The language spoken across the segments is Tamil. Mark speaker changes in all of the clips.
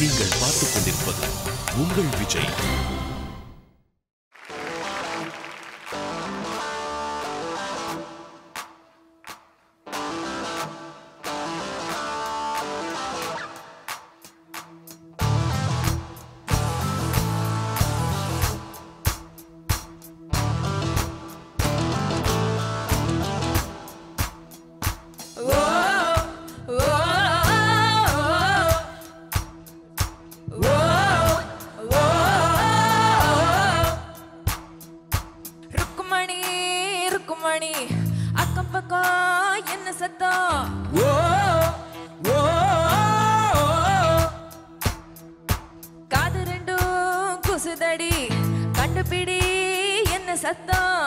Speaker 1: நீங்கள் பார்த்துக் கொண்டிருப்பது உங்கள் விஜய்.
Speaker 2: அக்கம் பக்கம் என்ன சத்தம்? காது ரெண்டும் குசுதடி, கண்டுபிடி என்ன சத்தம்?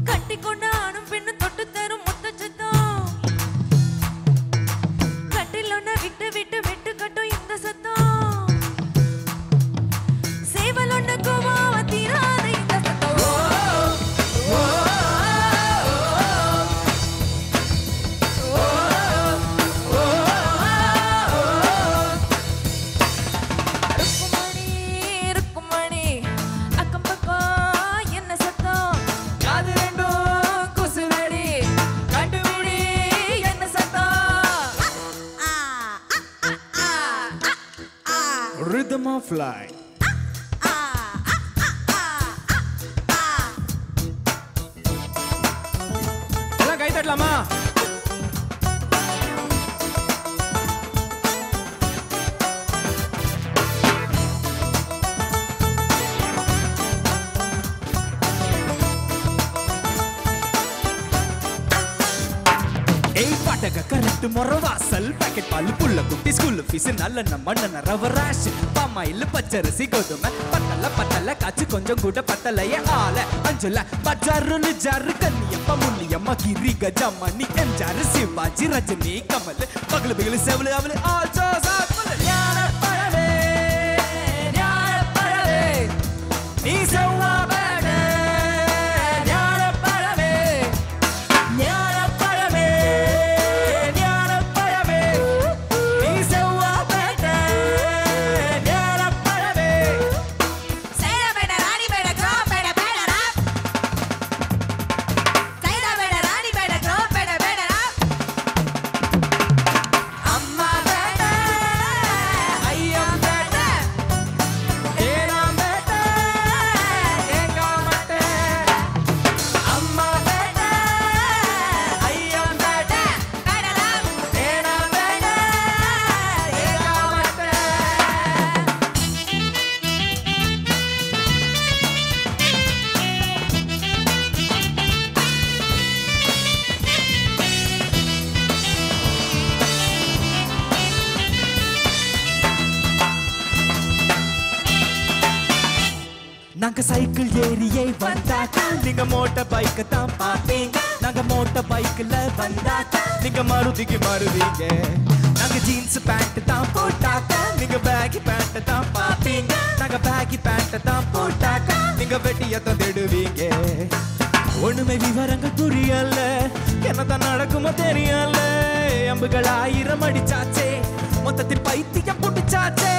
Speaker 2: கட்டி கொண்ட ஆணும் பெண்ணு தொட்டு தரும் முத்த சத்தம். கட்டில் ஒன்ன விட்டு விட்டு விட்டு கட்டும் இந்த சத்தம்.
Speaker 3: Rhythm of life. எல்லாம் கை தட்டலாமா? கரெக்ட் மொரவாசல் பாக்கெட் பால் புள்ள குட்டி ஸ்கூல் ஃபீஸ் நல்ல மண்ணன ரவ ராஷ் பாமாயில் பச்சரிசி கோதுமை பத்தல காச்சு கொஞ்சம் கூட பத்தலையே ஆல அஞ்சுல பஜாரு ஜாரு கன்னியப்பா முன்னியம்மா கிரி கஜாமா நீ எம்ஜாரு சிவாஜி ரஜினி கமல் பகல் பிகல் செவலு அவளு ஆச்சோ சாப்பல ஞான பழவே நீ செவ்வா நாங்க சைக்கிள் ஏறியே வந்தாக்கா நீங்க மோட்டார் பைக் தான் பாப்பீங்க. நாங்க மோட்டார் பைக்ல வந்தாக்கா நீங்க மருதிக்கு மருதீங்க. நாங்க ஜீன்ஸ் பேண்ட் தான் போட்டாக்கா நீங்க பேகி பேண்ட் தான் பாப்பீங்க. நாங்க பேகி பேண்ட் தான் போட்டாக்கா நீங்க வெட்டியத்தான் தேடுவீங்க. ஒண்ணுமே விவரங்கள் புரியல, என்னதான் நடக்குமோ தெரியல. அம்புகள் 1000 அடிச்சாச்சே, மொத்தத்தில் பைத்தியம் புடிச்சாச்சே.